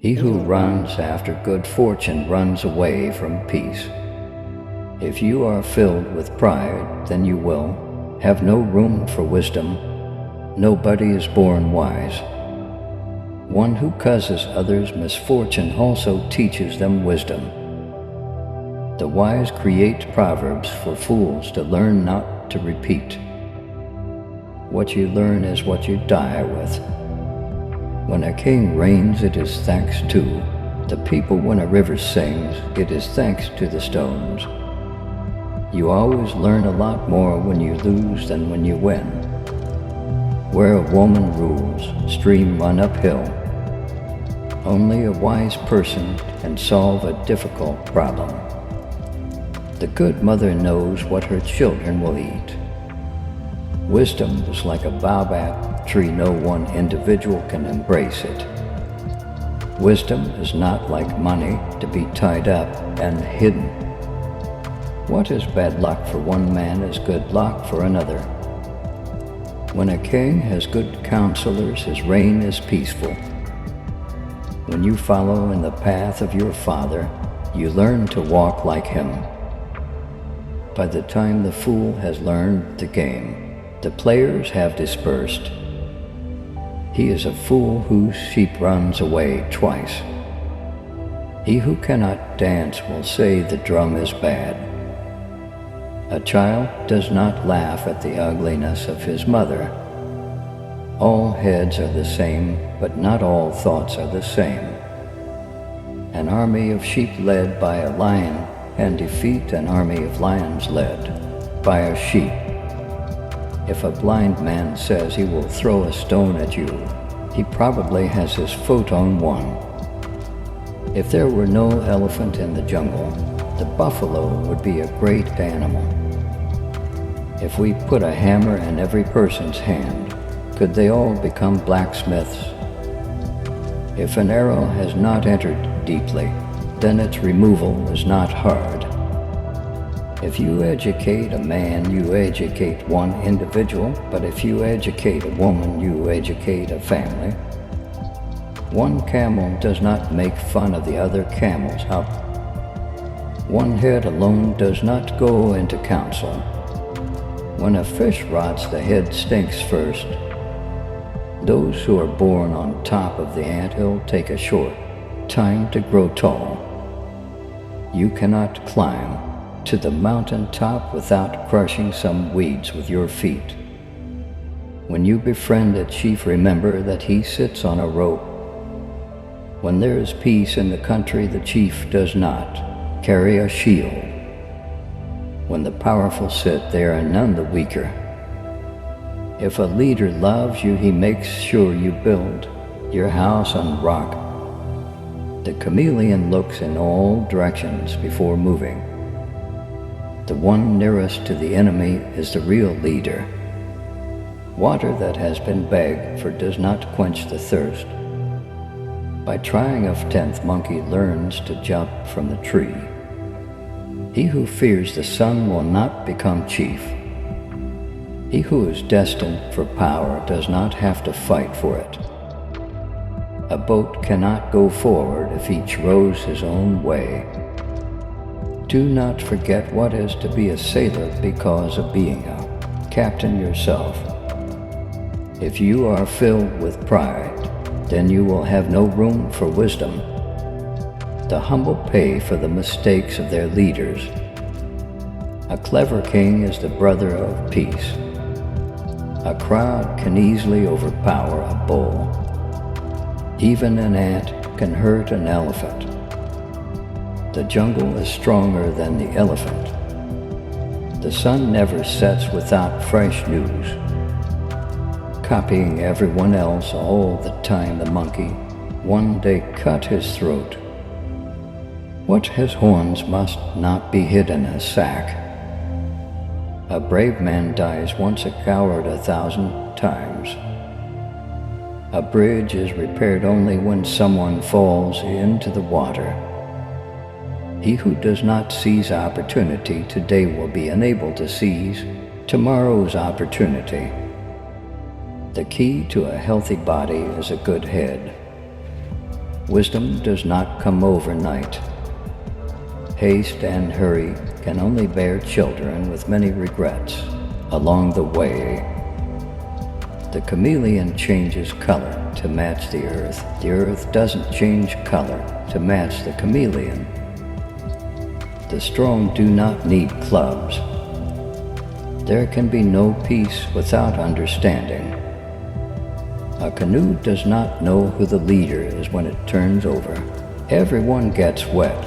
He who runs after good fortune runs away from peace. If you are filled with pride, then you will have no room for wisdom. Nobody is born wise. One who causes others misfortune also teaches them wisdom. The wise create proverbs for fools to learn not to repeat. What you learn is what you die with. When a king reigns, it is thanks to the people. When a river sings, it is thanks to the stones. You always learn a lot more when you lose than when you win. Where a woman rules, streams run uphill. Only a wise person can solve a difficult problem. The good mother knows what her children will eat. Wisdom is like a baobab tree. No one individual can embrace it. Wisdom is not like money to be tied up and hidden. What is bad luck for one man is good luck for another. When a king has good counselors, his reign is peaceful. When you follow in the path of your father, you learn to walk like him. By the time the fool has learned the game, the players have dispersed. He is a fool whose sheep runs away twice. He who cannot dance will say the drum is bad. A child does not laugh at the ugliness of his mother. All heads are the same, but not all thoughts are the same. An army of sheep led by a lion can defeat an army of lions led by a sheep. If a blind man says he will throw a stone at you, he probably has his foot on one. If there were no elephant in the jungle, the buffalo would be a great animal. If we put a hammer in every person's hand, could they all become blacksmiths? If an arrow has not entered deeply, then its removal is not hard. If you educate a man, you educate one individual, but if you educate a woman, you educate a family. One camel does not make fun of the other camels. One head alone does not go into council. When a fish rots, the head stinks first. Those who are born on top of the anthill take a short time to grow tall. You cannot climb to the mountain top without crushing some weeds with your feet. When you befriend a chief, remember that he sits on a rope. When there is peace in the country, the chief does not carry a shield. When the powerful sit, they are none the weaker. If a leader loves you, he makes sure you build your house on rock. The chameleon looks in all directions before moving. The one nearest to the enemy is the real leader. Water that has been begged for does not quench the thirst. By trying, a 10th monkey learns to jump from the tree. He who fears the sun will not become chief. He who is destined for power does not have to fight for it. A boat cannot go forward if each rows his own way. Do not forget what is to be a sailor because of being a captain yourself. If you are filled with pride, then you will have no room for wisdom. The humble pay for the mistakes of their leaders. A clever king is the brother of peace. A crowd can easily overpower a bull. Even an ant can hurt an elephant. The jungle is stronger than the elephant. The sun never sets without fresh news. Copying everyone else all the time, the monkey one day cut his throat. What has horns must not be hid in a sack. A brave man dies once, a coward 1,000 times. A bridge is repaired only when someone falls into the water. He who does not seize opportunity today will be unable to seize tomorrow's opportunity. The key to a healthy body is a good head. Wisdom does not come overnight. Haste and hurry can only bear children with many regrets along the way. The chameleon changes color to match the earth. The earth doesn't change color to match the chameleon. The strong do not need clubs. There can be no peace without understanding. A canoe does not know who the leader is when it turns over. Everyone gets wet.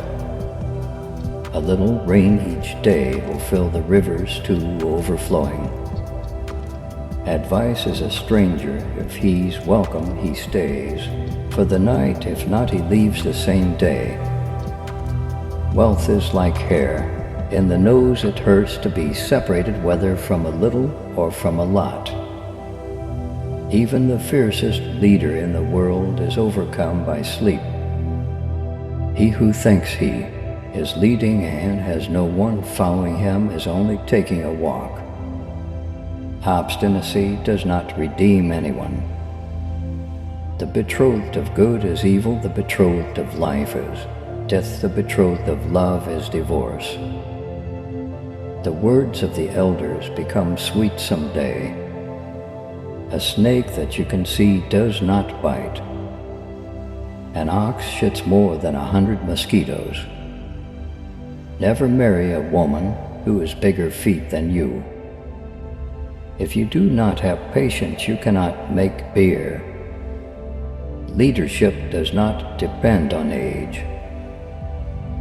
A little rain each day will fill the rivers to overflowing. Advice is a stranger. If he's welcome, he stays for the night. If not, he leaves the same day. Wealth is like hair. In the nose it hurts to be separated, whether from a little or from a lot. Even the fiercest leader in the world is overcome by sleep. He who thinks he is leading and has no one following him is only taking a walk. Obstinacy does not redeem anyone. The betrothed of good is evil, the betrothed of life is death, the betrothed of love is divorce. The words of the elders become sweet someday. A snake that you can see does not bite. An ox shits more than 100 mosquitoes. Never marry a woman who has bigger feet than you. If you do not have patience, you cannot make beer. Leadership does not depend on age.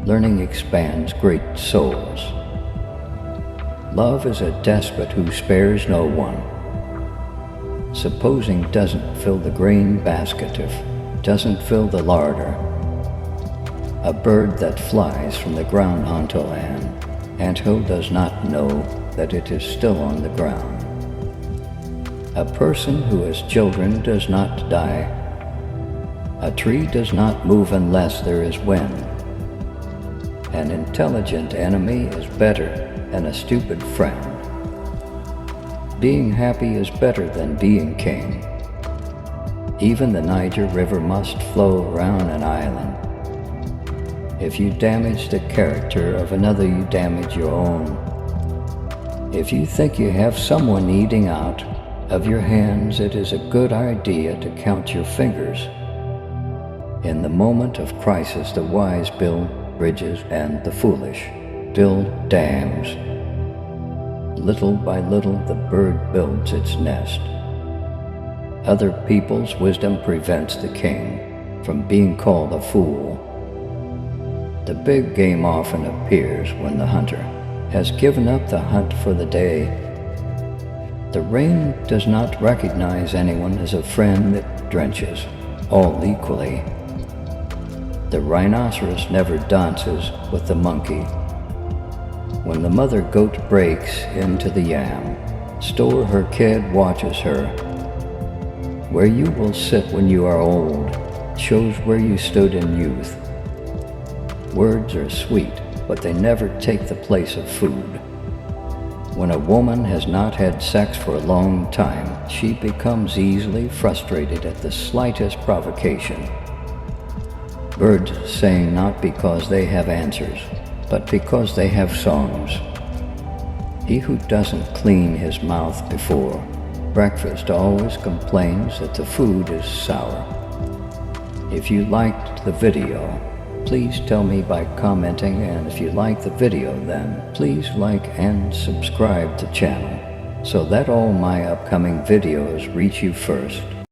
Learning expands great souls. Love is a despot who spares no one. Supposing doesn't fill the grain basket, if doesn't fill the larder. A bird that flies from the ground onto land, anthill does not know that it is still on the ground. A person who has children does not die. A tree does not move unless there is wind. An intelligent enemy is better than a stupid friend. Being happy is better than being king. Even the Niger River must flow around an island. If you damage the character of another, you damage your own. If you think you have someone eating out of your hands, it is a good idea to count your fingers. In the moment of crisis, the wise build bridges and the foolish build dams. Little by little, the bird builds its nest. Other people's wisdom prevents the king from being called a fool. The big game often appears when the hunter has given up the hunt for the day. The rain does not recognize anyone as a friend that drenches all equally. The rhinoceros never dances with the monkey. When the mother goat breaks into the yam, store her kid watches her. Where you will sit when you are old shows where you stood in youth. Words are sweet, but they never take the place of food. When a woman has not had sex for a long time, she becomes easily frustrated at the slightest provocation. Birds sing not because they have answers, but because they have songs. He who doesn't clean his mouth before breakfast always complains that the food is sour. If you liked the video, please tell me by commenting, and if you like the video, then please like and subscribe to the channel so that all my upcoming videos reach you first.